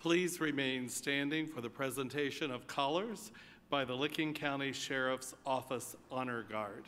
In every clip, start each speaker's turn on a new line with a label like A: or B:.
A: Please remain standing for the presentation of collars by the Licking County Sheriff's Office Honor Guard.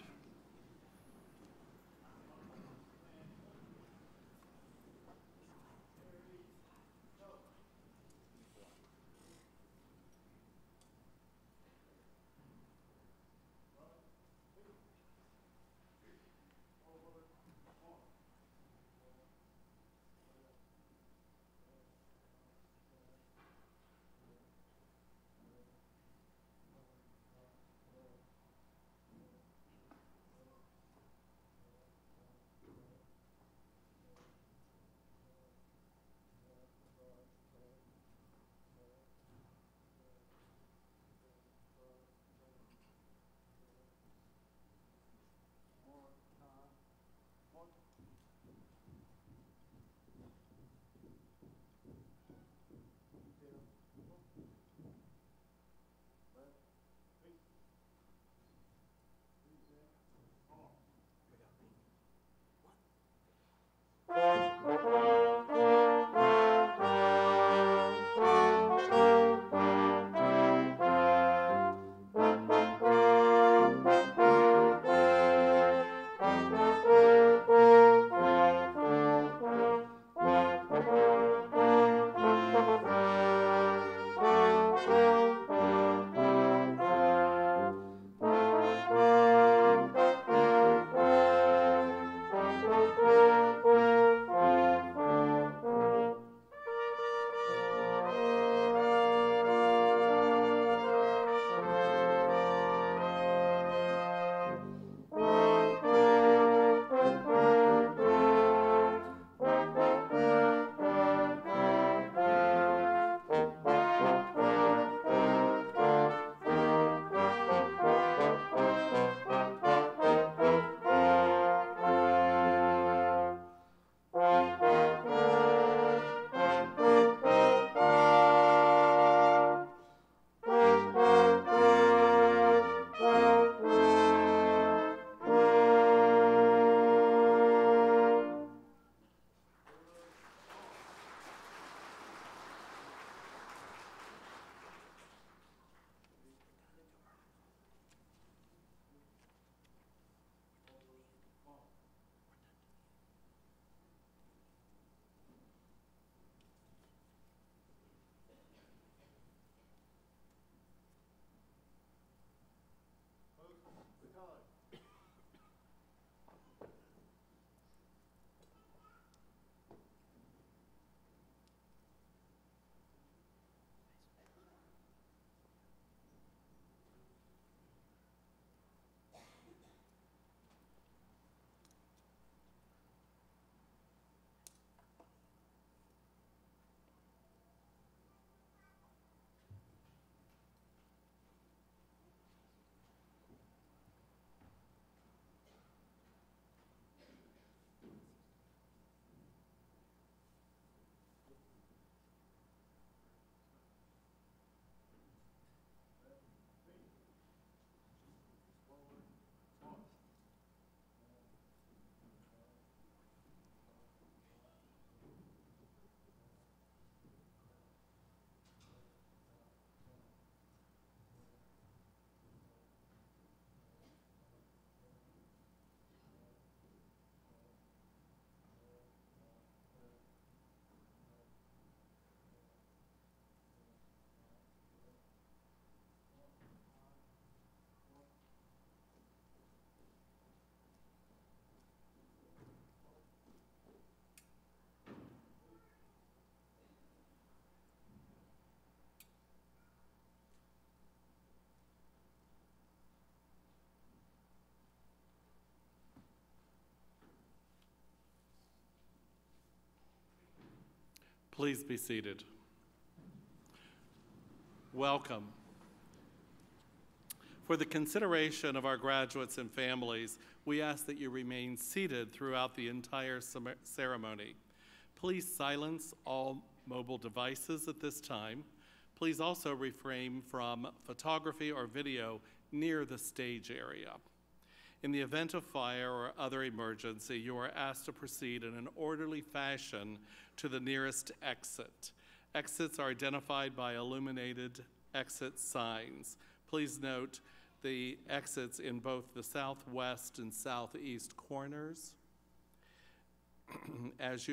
A: Please be seated. Welcome. For the consideration of our graduates and families, we ask that you remain seated throughout the entire ceremony. Please silence all mobile devices at this time. Please also refrain from photography or video near the stage area. In the event of fire or other emergency, you are asked to proceed in an orderly fashion to the nearest exit. Exits are identified by illuminated exit signs. Please note the exits in both the southwest and southeast corners, as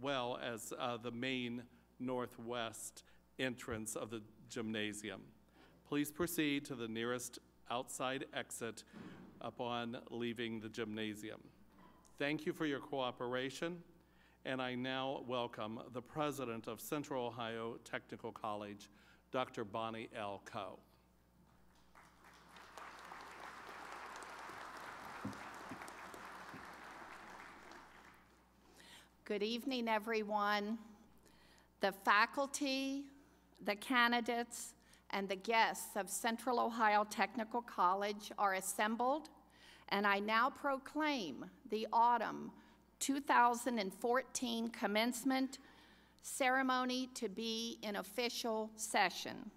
A: well as the main northwest entrance of the gymnasium. Please proceed to the nearest outside exit upon leaving the gymnasium. Thank you for your cooperation, and I now welcome the President of Central Ohio Technical College, Dr. Bonnie L. Coe.
B: Good evening, everyone. The faculty, the candidates, and the guests of Central Ohio Technical College are assembled, and I now proclaim the autumn 2014 commencement ceremony to be in official session.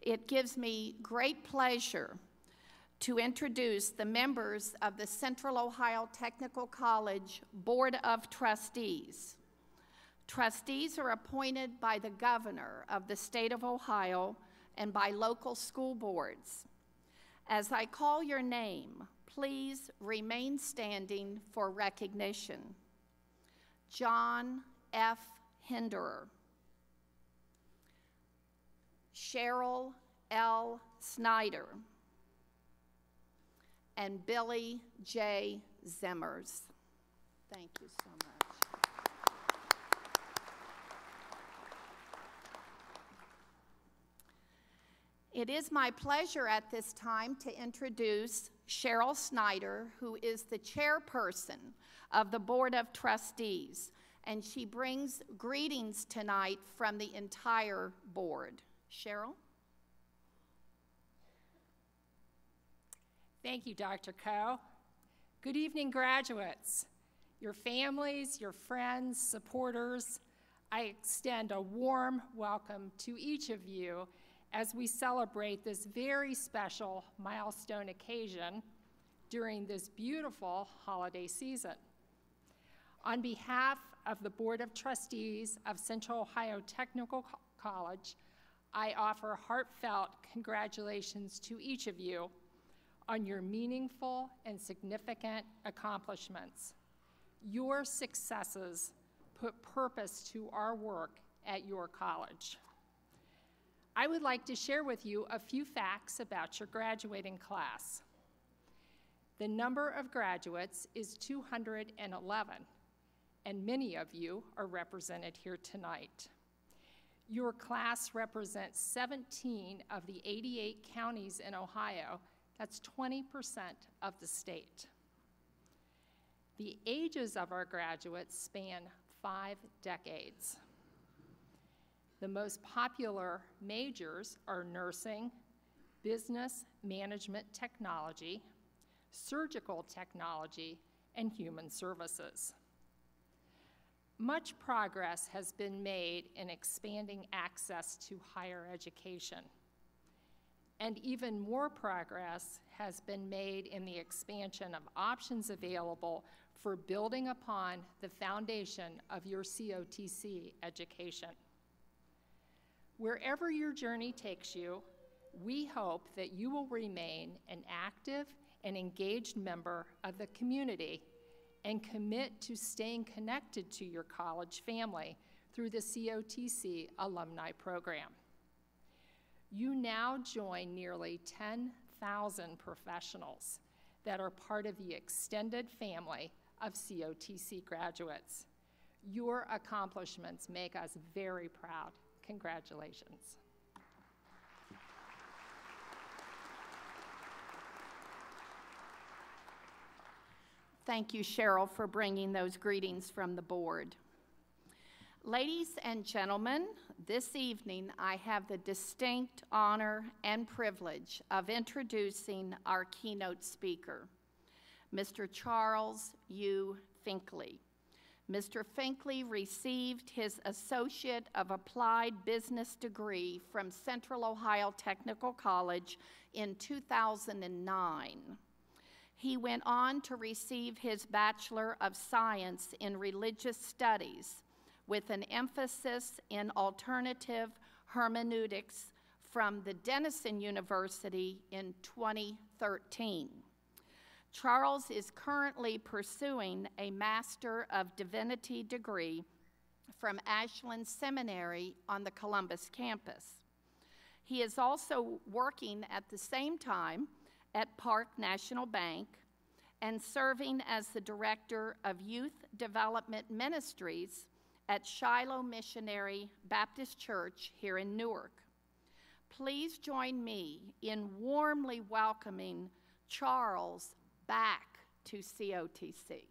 B: It gives me great pleasure to introduce the members of the Central Ohio Technical College Board of Trustees. Trustees are appointed by the governor of the state of Ohio and by local school boards. As I call your name, please remain standing for recognition. John F. Hinderer, Cheryl L. Snyder, and Billy J. Zimmers. Thank you so much. It is my pleasure at this time to introduce Cheryl Snyder, who is the chairperson of the Board of Trustees, and she brings greetings tonight from the entire board. Cheryl?
C: Thank you, Dr. Coe. Good evening, graduates, your families, your friends, supporters. I extend a warm welcome to each of you as we celebrate this very special milestone occasion during this beautiful holiday season. On behalf of the Board of Trustees of Central Ohio Technical College, I offer heartfelt congratulations to each of you on your meaningful and significant accomplishments. Your successes put purpose to our work at your college. I would like to share with you a few facts about your graduating class. The number of graduates is 211, and many of you are represented here tonight. Your class represents 17 of the 88 counties in Ohio. That's 20% of the state. The ages of our graduates span 5 decades. The most popular majors are nursing, business management technology, surgical technology, and human services. Much progress has been made in expanding access to higher education. And even more progress has been made in the expansion of options available for building upon the foundation of your COTC education. Wherever your journey takes you, we hope that you will remain an active and engaged member of the community and commit to staying connected to your college family through the COTC alumni program. You now join nearly 10,000 professionals that are part of the extended family of COTC graduates. Your accomplishments make us very proud. Congratulations.
B: Thank you, Cheryl, for bringing those greetings from the board. Ladies and gentlemen, this evening I have the distinct honor and privilege of introducing our keynote speaker, Mr. Charles U. Finklea. Mr. Finklea received his Associate of Applied Business degree from Central Ohio Technical College in 2009. He went on to receive his Bachelor of Science in Religious Studies with an emphasis in alternative hermeneutics from the Denison University in 2013. Charles is currently pursuing a Master of Divinity degree from Ashland Seminary on the Columbus campus. He is also working at the same time at Park National Bank and serving as the Director of Youth Development Ministries at Shiloh Missionary Baptist Church here in Newark. Please join me in warmly welcoming Charles back to COTC.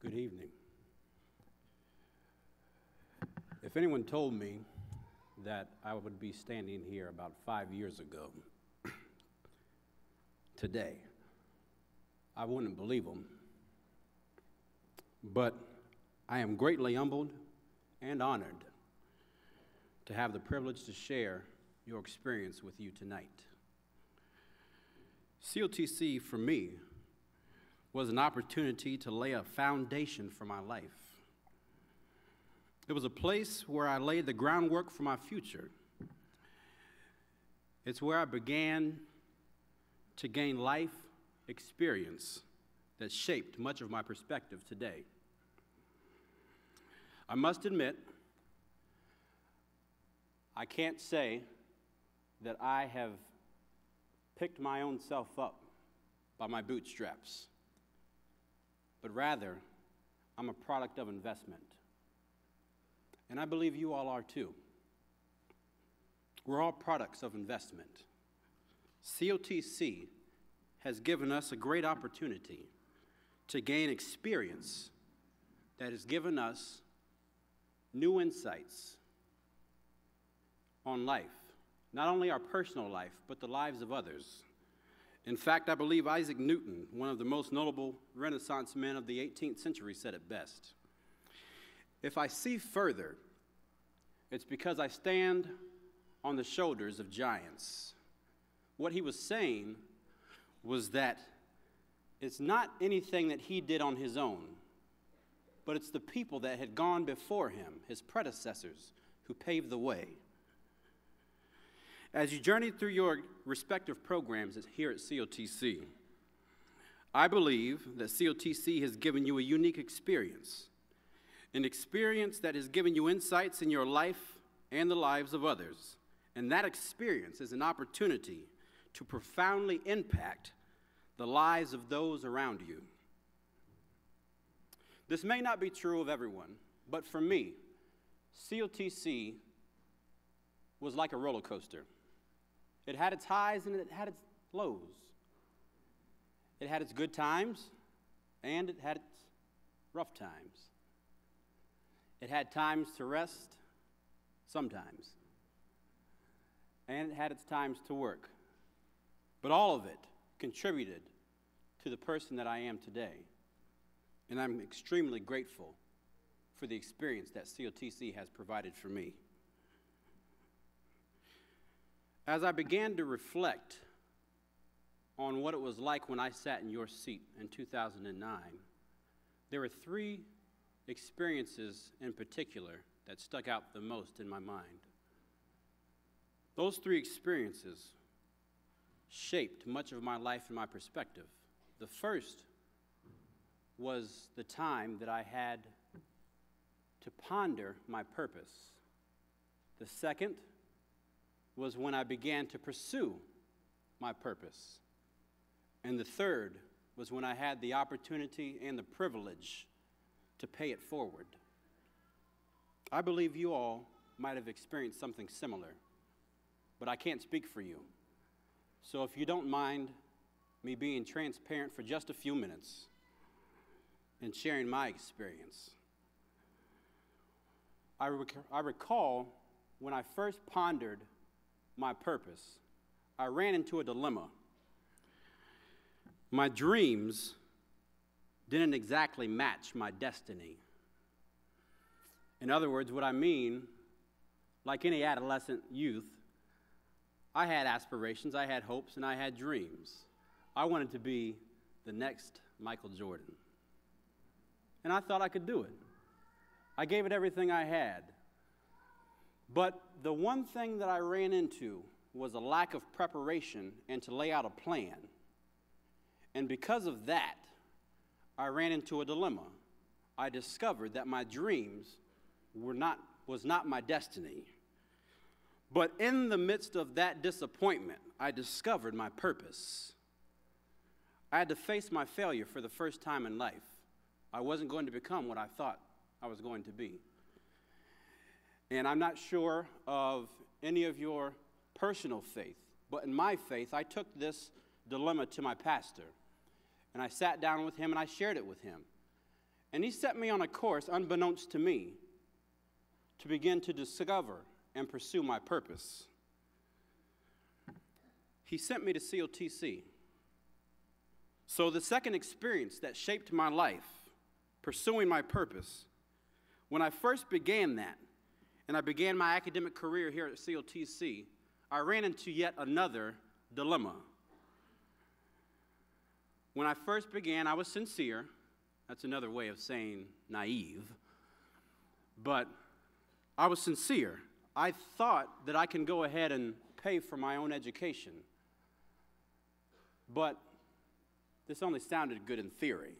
D: Good evening. If anyone told me that I would be standing here about 5 years ago today, I wouldn't believe them. But I am greatly humbled and honored to have the privilege to share your experience with you tonight. COTC, for me, was an opportunity to lay a foundation for my life. It was a place where I laid the groundwork for my future. It's where I began to gain life experience that shaped much of my perspective today. I must admit, I can't say that I have picked my own self up by my bootstraps, but rather, I'm a product of investment. And I believe you all are too. We're all products of investment. COTC has given us a great opportunity to gain experience that has given us new insights on life, not only our personal life, but the lives of others. In fact, I believe Isaac Newton, one of the most notable Renaissance men of the 18th century, said it best. If I see further, it's because I stand on the shoulders of giants. What he was saying was that it's not anything that he did on his own, but it's the people that had gone before him, his predecessors, who paved the way. As you journey through your respective programs here at COTC, I believe that COTC has given you a unique experience, an experience that has given you insights in your life and the lives of others. And that experience is an opportunity to profoundly impact the lives of those around you. This may not be true of everyone, but for me, COTC was like a roller coaster. It had its highs and it had its lows. It had its good times and it had its rough times. It had times to rest, sometimes, and it had its times to work. But all of it contributed to the person that I am today. And I'm extremely grateful for the experience that COTC has provided for me. As I began to reflect on what it was like when I sat in your seat in 2009, there were three experiences in particular that stuck out the most in my mind. Those three experiences shaped much of my life and my perspective. The first was the time that I had to ponder my purpose. The second was when I began to pursue my purpose. And the third was when I had the opportunity and the privilege to pay it forward. I believe you all might have experienced something similar, but I can't speak for you. So if you don't mind me being transparent for just a few minutes and sharing my experience. I recall when I first pondered my purpose, I ran into a dilemma. My dreams didn't exactly match my destiny. In other words, what I mean, like any adolescent youth, I had aspirations, I had hopes, and I had dreams. I wanted to be the next Michael Jordan. And I thought I could do it. I gave it everything I had. But the one thing that I ran into was a lack of preparation and to lay out a plan. And because of that, I ran into a dilemma. I discovered that my dreams was not my destiny. But in the midst of that disappointment, I discovered my purpose. I had to face my failure for the first time in life. I wasn't going to become what I thought I was going to be. And I'm not sure of any of your personal faith, but in my faith, I took this dilemma to my pastor. And I sat down with him and I shared it with him. And he set me on a course, unbeknownst to me, to begin to discover and pursue my purpose. He sent me to COTC. So the second experience that shaped my life, pursuing my purpose, when I first began that, and I began my academic career here at COTC, I ran into yet another dilemma. When I first began, I was sincere. That's another way of saying naive. But I was sincere. I thought that I can go ahead and pay for my own education. But this only sounded good in theory.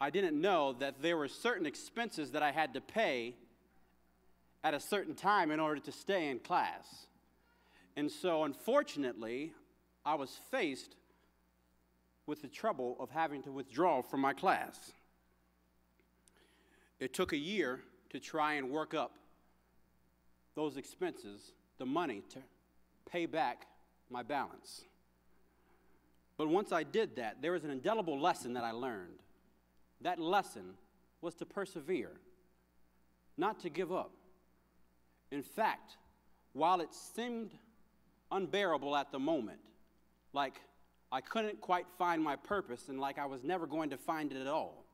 D: I didn't know that there were certain expenses that I had to pay at a certain time in order to stay in class. And so, unfortunately, I was faced with the trouble of having to withdraw from my class. It took a year to try and work up those expenses, the money to pay back my balance. But once I did that, there was an indelible lesson that I learned. That lesson was to persevere, not to give up. In fact, while it seemed unbearable at the moment, like I couldn't quite find my purpose and like I was never going to find it at all,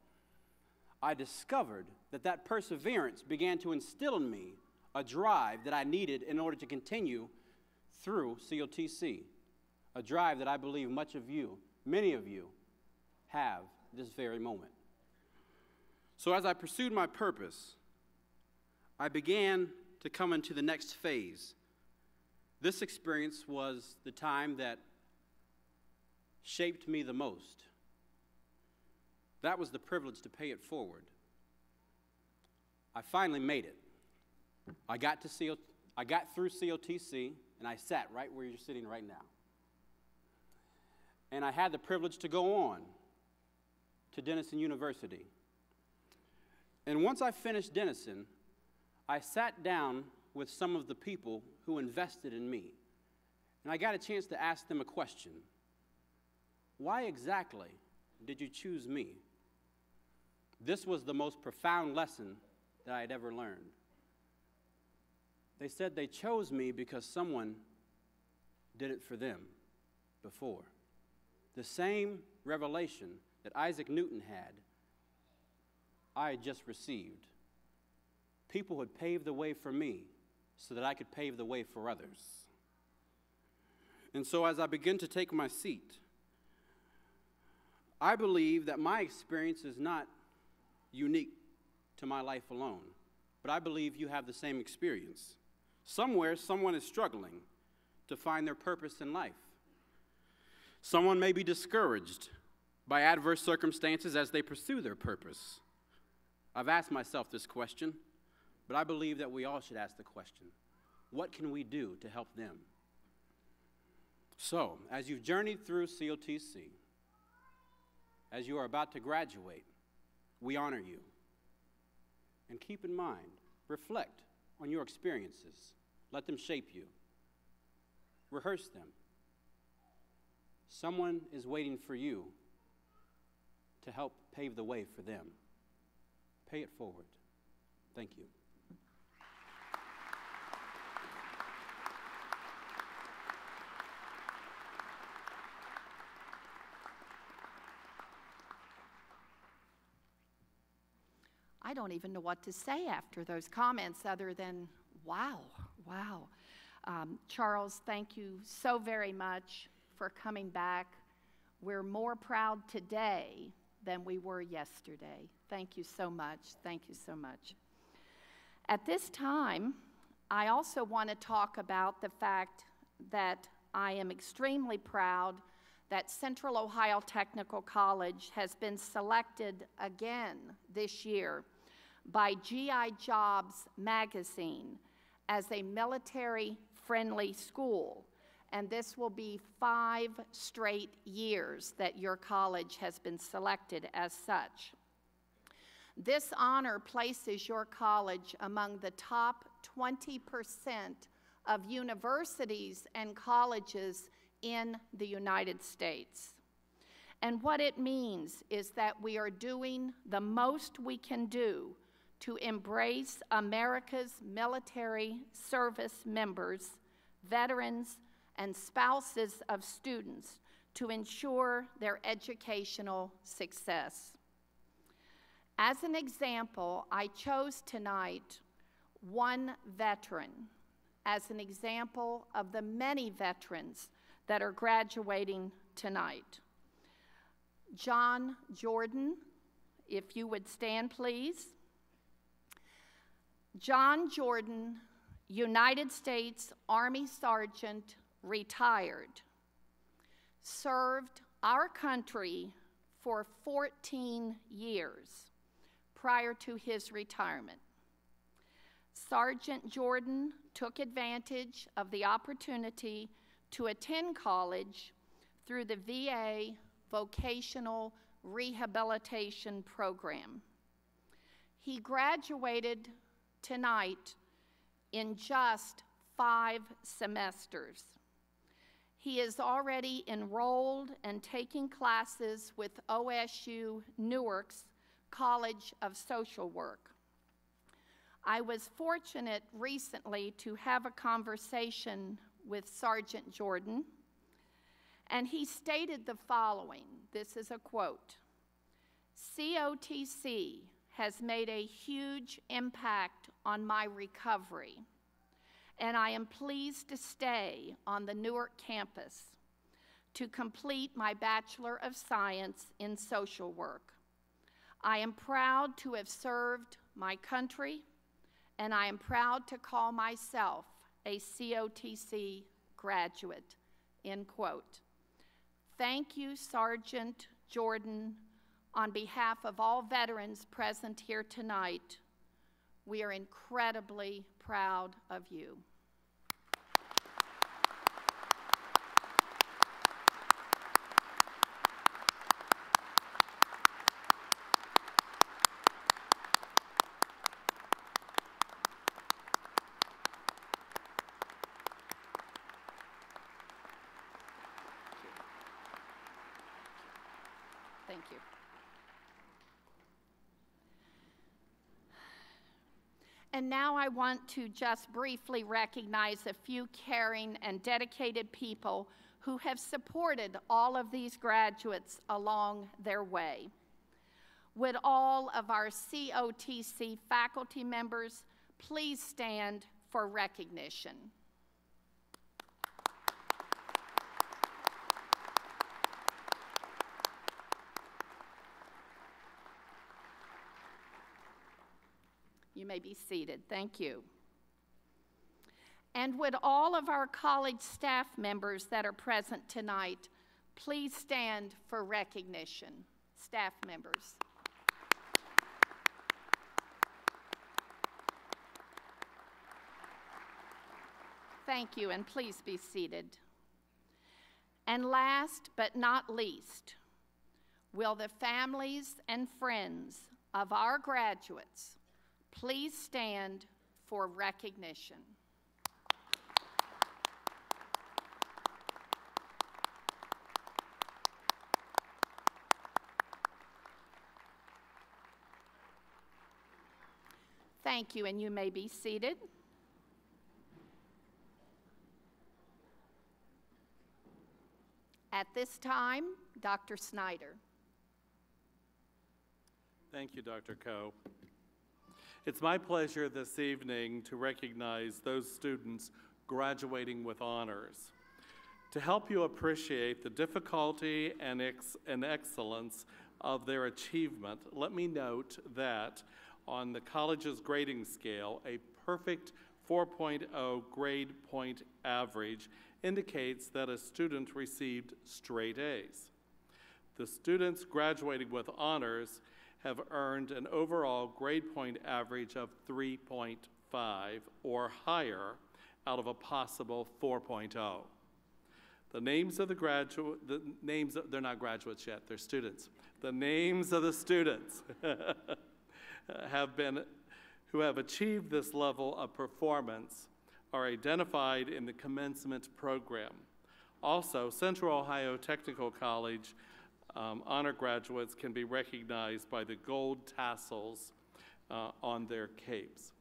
D: I discovered that that perseverance began to instill in me a drive that I needed in order to continue through COTC, a drive that I believe many of you, have this very moment. So as I pursued my purpose, I began to come into the next phase. This experience was the time that shaped me the most. That was the privilege to pay it forward. I finally made it. I got through COTC, and I sat right where you're sitting right now. And I had the privilege to go on to Denison University. And once I finished Denison, I sat down with some of the people who invested in me. And I got a chance to ask them a question. Why exactly did you choose me? This was the most profound lesson that I had ever learned. They said they chose me because someone did it for them before. The same revelation that Isaac Newton had, I had just received. People had paved the way for me so that I could pave the way for others. And so as I begin to take my seat, I believe that my experience is not unique to my life alone, but I believe you have the same experience. Somewhere, someone is struggling to find their purpose in life. Someone may be discouraged by adverse circumstances as they pursue their purpose. I've asked myself this question, but I believe that we all should ask the question, what can we do to help them? So, as you've journeyed through COTC, as you are about to graduate, we honor you. And keep in mind, reflect on your experiences. Let them shape you. Rehearse them. Someone is waiting for you to help pave the way for them. Pay it forward. Thank you.
B: I don't even know what to say after those comments other than, wow, wow. Charles, thank you so very much for coming back. We're more proud today than we were yesterday. Thank you so much. Thank you so much. At this time, I also want to talk about the fact that I am extremely proud that Central Ohio Technical College has been selected again this year by GI Jobs magazine as a military-friendly school. And this will be 5 straight years that your college has been selected as such. This honor places your college among the top 20% of universities and colleges in the United States. And what it means is that we are doing the most we can do to embrace America's military service members, veterans, and spouses of students to ensure their educational success. As an example, I chose tonight one veteran as an example of the many veterans that are graduating tonight. John Jordan, if you would stand, please. John Jordan, United States Army Sergeant, retired, served our country for 14 years prior to his retirement. Sergeant Jordan took advantage of the opportunity to attend college through the VA Vocational Rehabilitation Program. He graduated tonight in just 5 semesters. He is already enrolled and taking classes with OSU Newark's College of Social Work. I was fortunate recently to have a conversation with Sergeant Jordan, and he stated the following. This is a quote: "COTC has made a huge impact on my recovery, and I am pleased to stay on the Newark campus to complete my Bachelor of Science in Social Work. I am proud to have served my country, and I am proud to call myself a COTC graduate," end quote. Thank you, Sergeant Jordan. On behalf of all veterans present here tonight, we are incredibly proud of you. Thank you. And now I want to just briefly recognize a few caring and dedicated people who have supported all of these graduates along their way. Would all of our COTC faculty members please stand for recognition? You may be seated. Thank you. And would all of our college staff members that are present tonight please stand for recognition? Staff members. Thank you, and please be seated. And last but not least, will the families and friends of our graduates please stand for recognition? Thank you, and you may be seated. At this time, Dr. Snyder.
A: Thank you, Dr. Coe. It's my pleasure this evening to recognize those students graduating with honors. To help you appreciate the difficulty and excellence of their achievement, let me note that on the college's grading scale, a perfect 4.0 grade point average indicates that a student received straight A's. The students graduating with honors have earned an overall grade point average of 3.5 or higher out of a possible 4.0. The names of they're not graduates yet, they're students. The names of the students who have achieved this level of performance are identified in the commencement program. Also, Central Ohio Technical College honor graduates can be recognized by the gold tassels on their capes.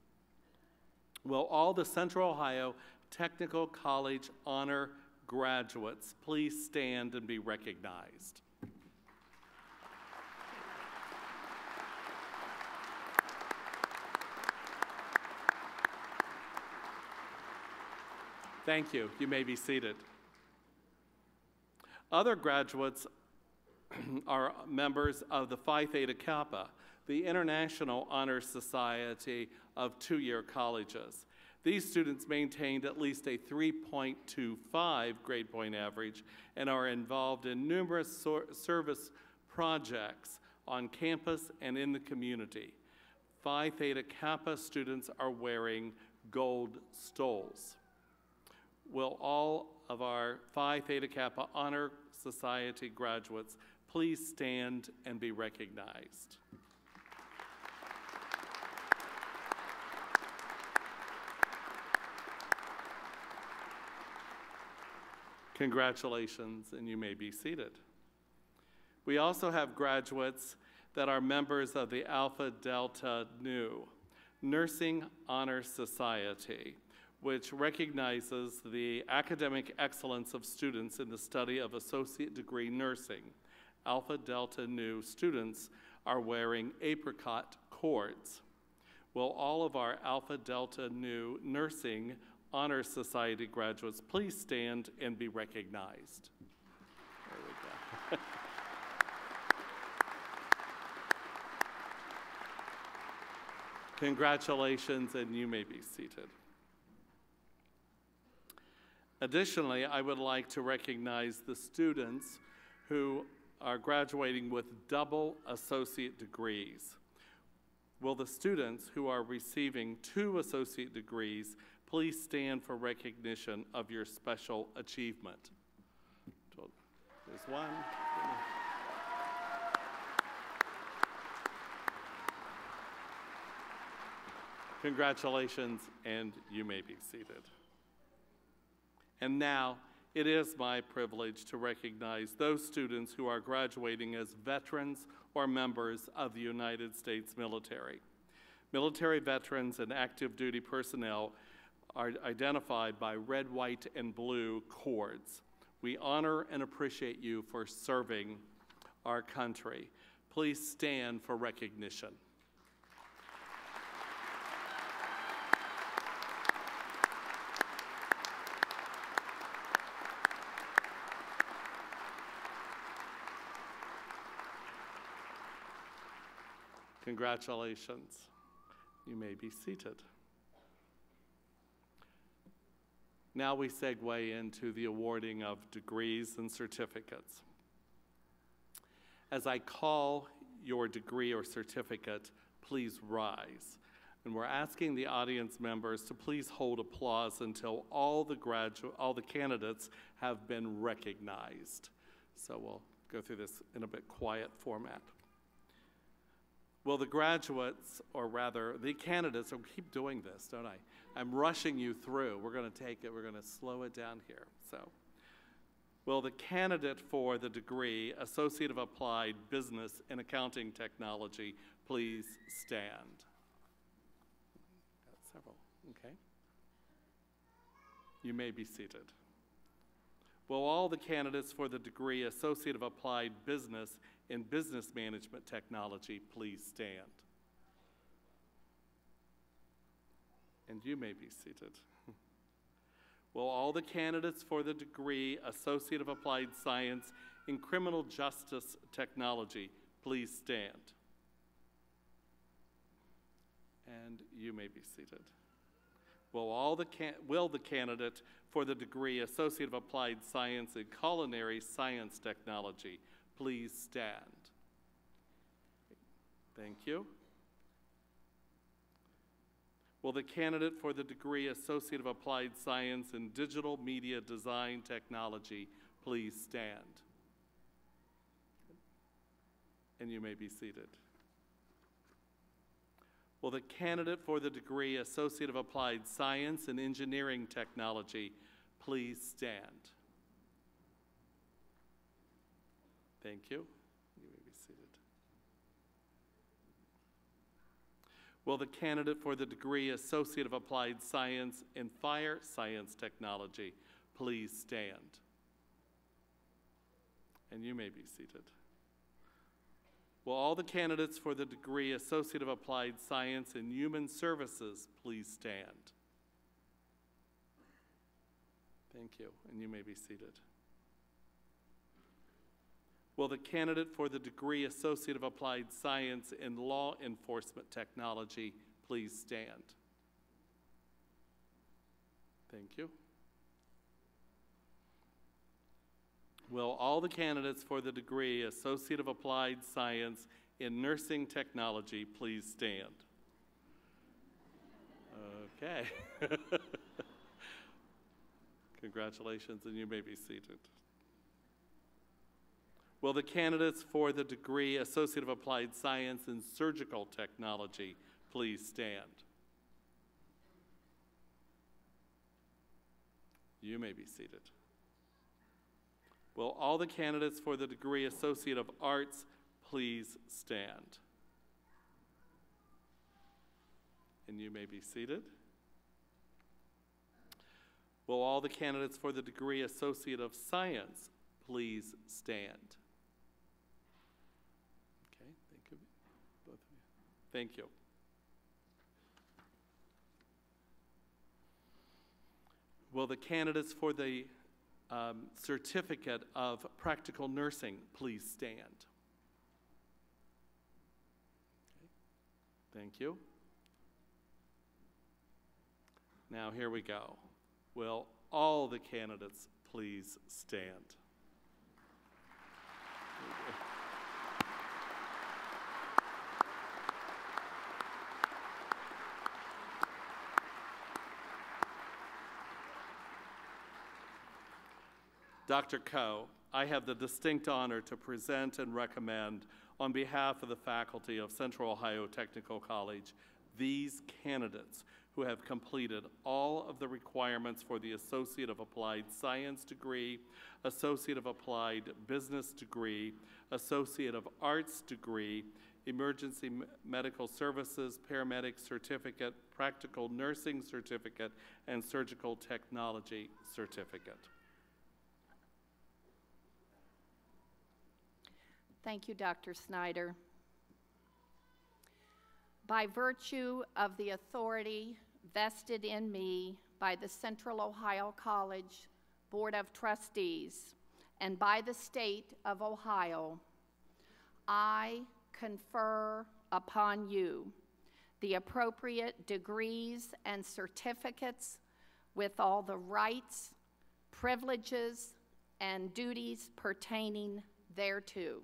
A: Will all the Central Ohio Technical College honor graduates please stand and be recognized? Thank you. You may be seated. Other graduates are members of the Phi Theta Kappa, the International Honor Society of two-year colleges. These students maintained at least a 3.25 grade point average and are involved in numerous service projects on campus and in the community. Phi Theta Kappa students are wearing gold stoles. Will all of our Phi Theta Kappa Honor Society graduates please stand and be recognized? Congratulations, and you may be seated. We also have graduates that are members of the Alpha Delta Nu Nursing Honor Society, which recognizes the academic excellence of students in the study of associate degree nursing. Alpha Delta Nu students are wearing apricot cords. Will all of our Alpha Delta Nu Nursing Honor Society graduates please stand and be recognized? There we go. Congratulations, and you may be seated. Additionally, I would like to recognize the students who are graduating with double associate degrees. Will the students who are receiving 2 associate degrees please stand for recognition of your special achievement? There's one. Congratulations, and you may be seated. And now, it is my privilege to recognize those students who are graduating as veterans or members of the United States military. Military veterans and active duty personnel are identified by red, white, and blue cords. We honor and appreciate you for serving our country. Please stand for recognition. Congratulations. You may be seated. Now we segue into the awarding of degrees and certificates. As I call your degree or certificate, please rise. And we're asking the audience members to please hold applause until all the candidates have been recognized. So we'll go through this in a bit quiet format. Will the graduates, or rather the candidates, I'll keep doing this, don't I? I'm rushing you through. We're going to slow it down here. So, will the candidate for the degree, Associate of Applied Business and Accounting Technology, please stand? Got several, okay. You may be seated. Will all the candidates for the degree, Associate of Applied Business in Business Management Technology, please stand? And you may be seated. Will all the candidates for the degree Associate of Applied Science in Criminal Justice Technology please stand? And you may be seated. Will the candidate for the degree Associate of Applied Science in Culinary Science Technology please stand? Thank you. Will the candidate for the degree Associate of Applied Science in Digital Media Design Technology please stand? And you may be seated. Will the candidate for the degree Associate of Applied Science in Engineering Technology please stand? Thank you. You may be seated. Will the candidate for the degree Associate of Applied Science in Fire Science Technology please stand? And you may be seated. Will all the candidates for the degree Associate of Applied Science in Human Services please stand? Thank you, and you may be seated. Will the candidate for the degree Associate of Applied Science in Law Enforcement Technology please stand? Thank you. Will all the candidates for the degree Associate of Applied Science in Nursing Technology please stand? Okay. Congratulations, and you may be seated. Will the candidates for the degree Associate of Applied Science in Surgical Technology please stand? You may be seated. Will all the candidates for the degree Associate of Arts please stand? And you may be seated. Will all the candidates for the degree Associate of Science please stand? Okay, thank you, both of you. Thank you. Will the candidates for the Certificate of Practical Nursing please stand? Okay. Thank you. Now here we go. Will all the candidates please stand? Dr. Coe, I have the distinct honor to present and recommend on behalf of the faculty of Central Ohio Technical College these candidates who have completed all of the requirements for the Associate of Applied Science degree, Associate of Applied Business degree, Associate of Arts degree, Emergency Medical Services Paramedic Certificate, Practical Nursing Certificate, and Surgical Technology Certificate.
B: Thank you, Dr. Snyder. By virtue of the authority vested in me by the Central Ohio College Board of Trustees and by the state of Ohio, I confer upon you the appropriate degrees and certificates with all the rights, privileges, and duties pertaining thereto.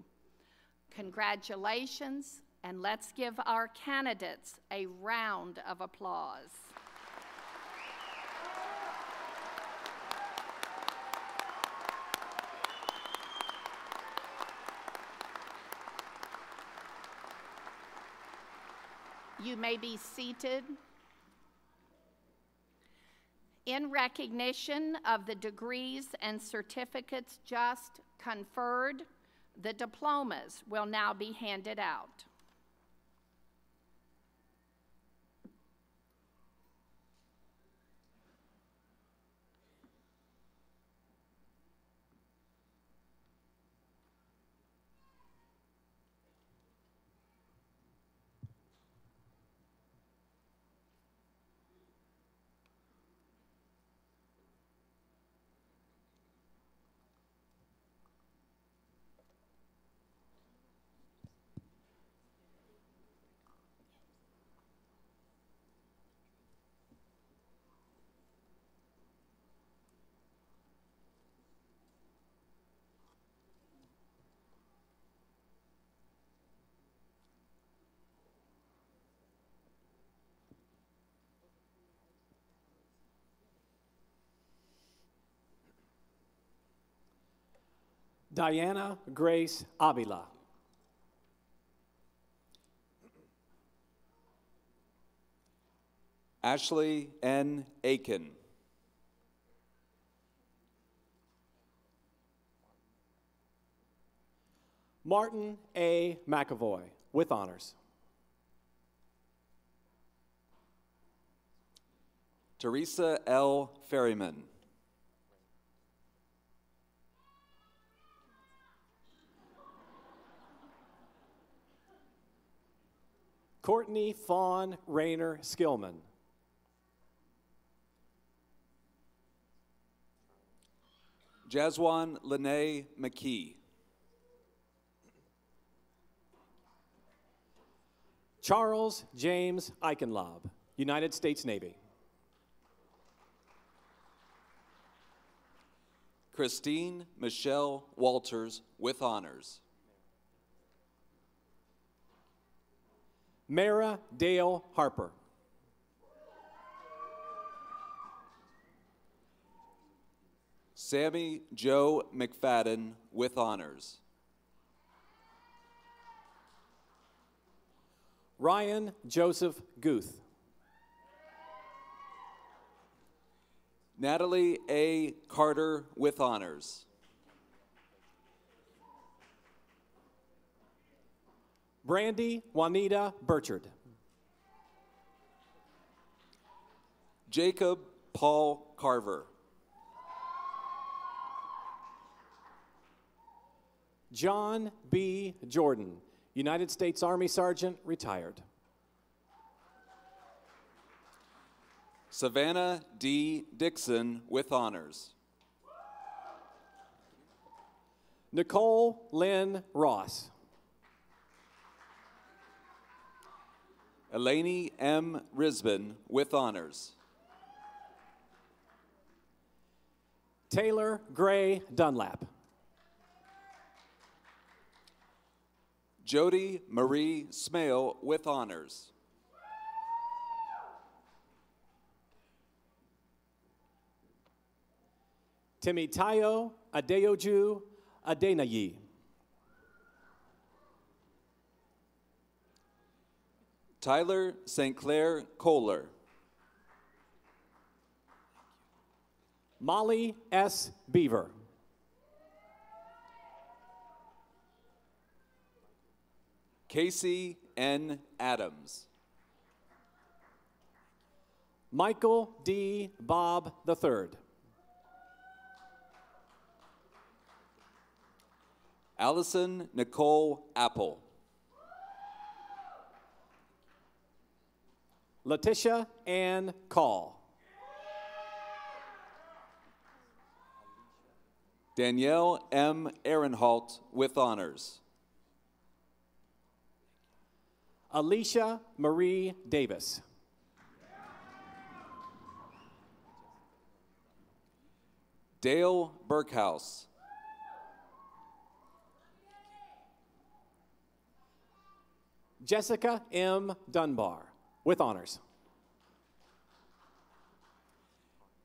B: Congratulations, and let's give our candidates a round of applause. You may be seated. In recognition of the degrees and certificates just conferred, the diplomas will now be handed out.
E: Diana Grace Avila.
F: Ashley N. Aiken.
E: Martin A. McAvoy, with honors.
F: Teresa L. Ferryman.
E: Courtney Fawn Rayner Skillman.
F: Jaswan Lene McKee.
E: Charles James Eichenlob, United States Navy.
F: Christine Michelle Walters, with honors.
E: Mara Dale Harper.
F: Sammy Joe McFadden, with honors.
E: Ryan Joseph Guth.
F: Natalie A. Carter, with honors.
E: Brandy Juanita Burchard.
F: Jacob Paul Carver.
E: John B. Jordan, United States Army Sergeant, retired.
F: Savannah D. Dixon, with honors.
E: Nicole Lynn Ross.
F: Eleni M. Risbin, with honors.
E: Taylor Gray Dunlap.
F: Jody Marie Smale, with honors.
E: Timitayo Adeoju Adenayi.
F: Tyler St. Clair Kohler.
E: Molly S. Beaver.
F: Casey N. Adams.
E: Michael D. Bob III.
F: Allison Nicole Apple.
E: Letitia Ann Call.
F: Danielle M. Ehrenholt, with honors.
E: Alicia Marie Davis.
F: Dale Burkhouse.
E: Jessica M. Dunbar, with honors.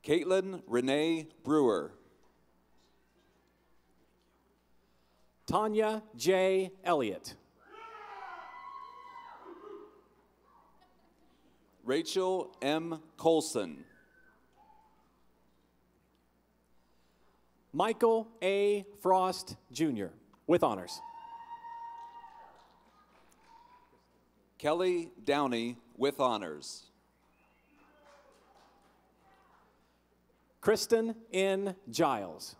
F: Caitlin Renee Brewer.
E: Tanya J. Elliott.
F: Rachel M. Colson.
E: Michael A. Frost, Jr., with honors.
F: Kelly Downey, with honors.
E: Kristen N. Giles.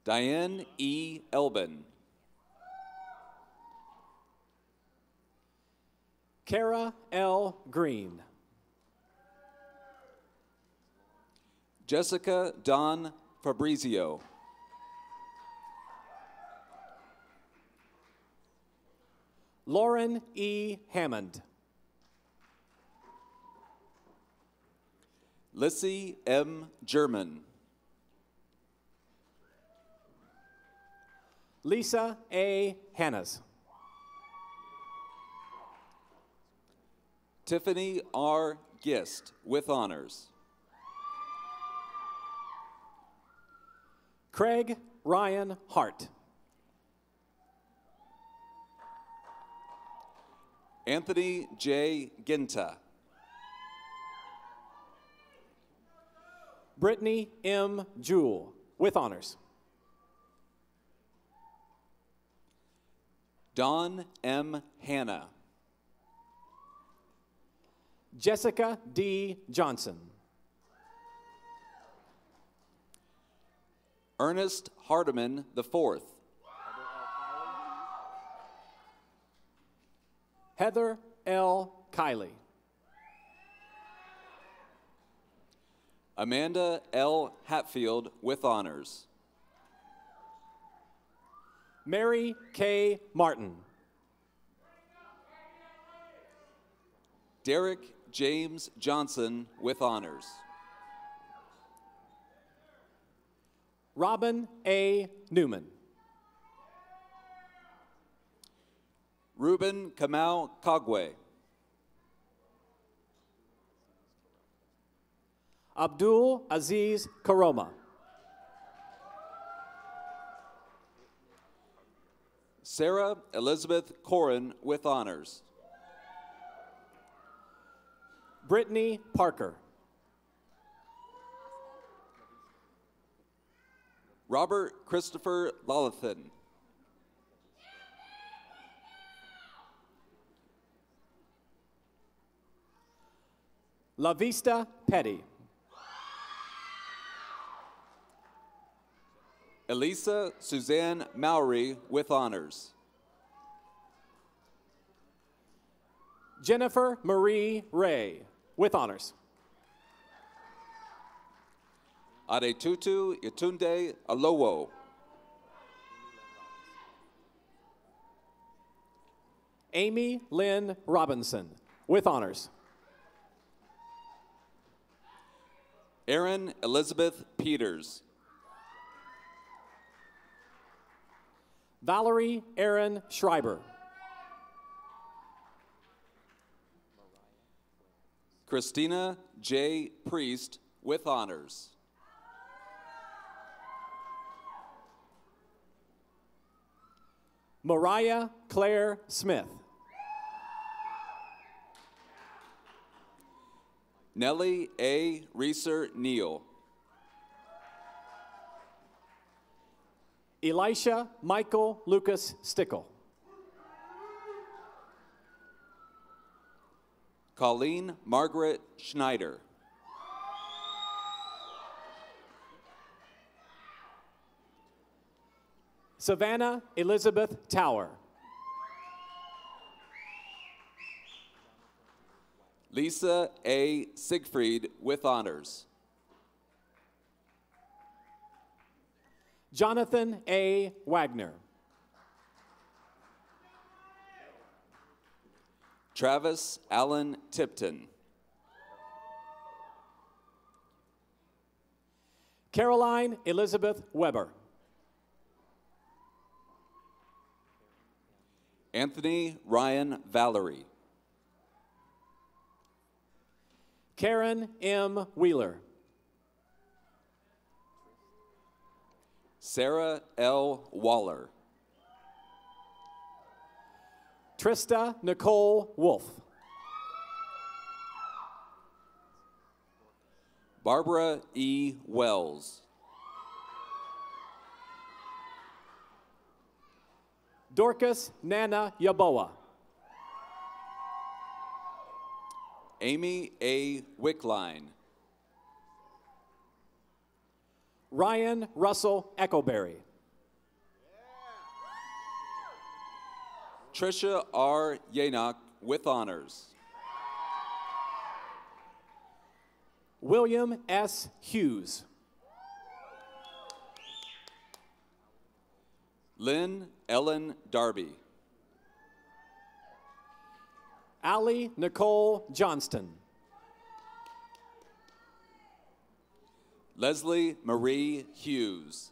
F: Diane E. Elbin.
E: Kara L. Green.
F: Jessica Don Fabrizio.
E: Lauren E. Hammond.
F: Lissy M. German.
E: Lisa A. Hannes.
F: Tiffany R. Gist, with honors.
E: Craig Ryan Hart.
F: Anthony J. Ginta.
E: Brittany M. Jewell, with honors.
F: Dawn M. Hanna.
E: Jessica D. Johnson.
F: Ernest Hardiman IV.
E: Heather L. Kiley.
F: Amanda L. Hatfield, with honors.
E: Mary K. Martin.
F: Derek James Johnson, with honors.
E: Robin A. Newman.
F: Ruben Kamau Kagwe.
E: Abdul Aziz Karoma.
F: Sarah Elizabeth Corin, with honors.
E: Brittany Parker.
F: Robert Christopher Lolithan.
E: La Vista Petty.
F: Elisa Suzanne Mowry, with honors.
E: Jennifer Marie Ray, with honors.
F: Adetutu Yetunde Alowo.
E: Amy Lynn Robinson, with honors.
F: Erin Elizabeth Peters.
E: Valerie Erin Schreiber.
F: Christina J. Priest, with honors.
E: Mariah Claire Smith.
F: Nellie A. Reeser Neal.
E: Elisha Michael Lucas Stickle.
F: Colleen Margaret Schneider.
E: Savannah Elizabeth Tower.
F: Lisa A. Siegfried, with honors.
E: Jonathan A. Wagner.
F: Travis Allen Tipton.
E: Caroline Elizabeth Weber.
F: Anthony Ryan Valerie.
E: Karen M. Wheeler.
F: Sarah L. Waller.
E: Trista Nicole Wolf.
F: Barbara E. Wells.
E: Dorcas Nana Yaboa.
F: Amy A. Wickline.
E: Ryan Russell Echoberry.
F: Trisha R. Yanok, with honors.
E: William S. Hughes.
F: Lynn Ellen Darby.
E: Allie Nicole Johnston.
F: Leslie Marie Hughes.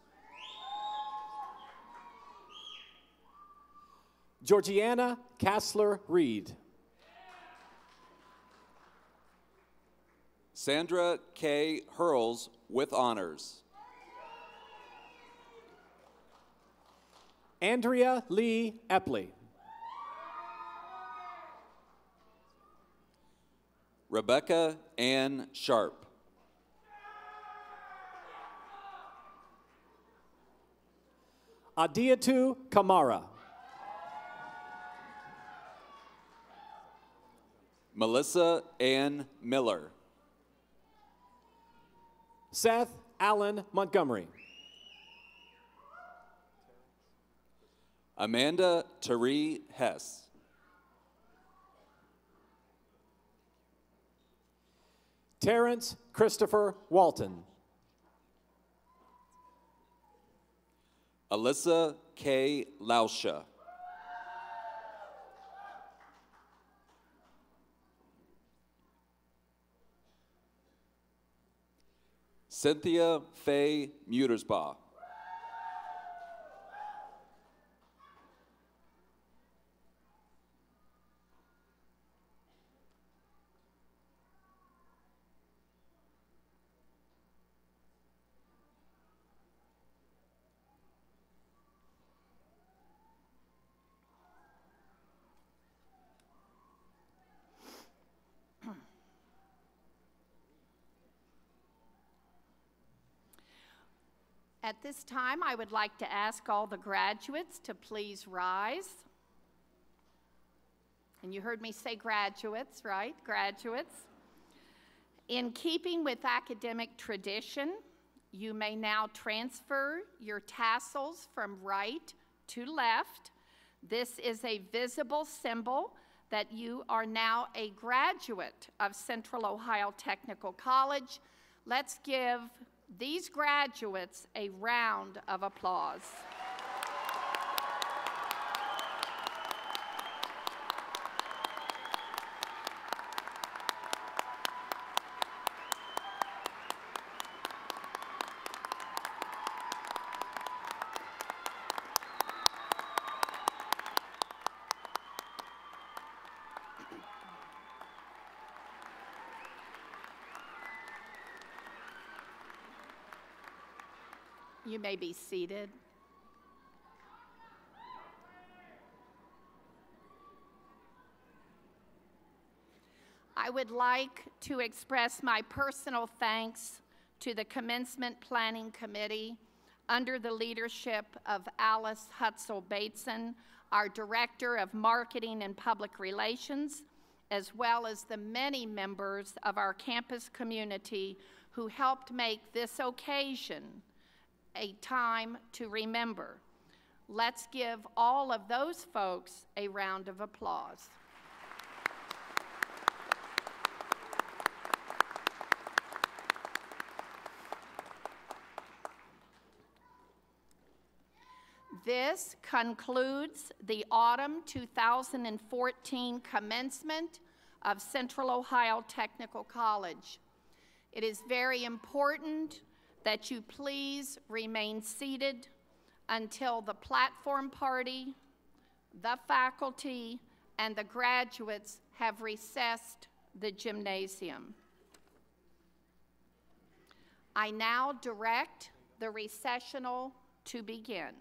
E: Georgiana Kassler Reed.
F: Sandra K. Hurls, with honors.
E: Andrea Lee Epley.
F: Rebecca Ann Sharp.
E: Adiatu Kamara.
F: Melissa Ann Miller.
E: Seth Allen Montgomery.
F: Amanda Tari Hess.
E: Terrence Christopher Walton.
F: Alyssa K. Lauscha. Cynthia Faye Mutersbaugh.
B: At this time, I would like to ask all the graduates to please rise. And you heard me say graduates, right? Graduates. In keeping with academic tradition, you may now transfer your tassels from right to left. This is a visible symbol that you are now a graduate of Central Ohio Technical College. Let's give these graduates a round of applause. You may be seated. I would like to express my personal thanks to the Commencement Planning Committee under the leadership of Alice Hutzel-Bateson, our Director of Marketing and Public Relations, as well as the many members of our campus community who helped make this occasion a time to remember. Let's give all of those folks a round of applause. This concludes the autumn 2014 commencement of Central Ohio Technical College. It is very important that you please remain seated until the platform party, the faculty, and the graduates have recessed the gymnasium. I now direct the recessional to begin.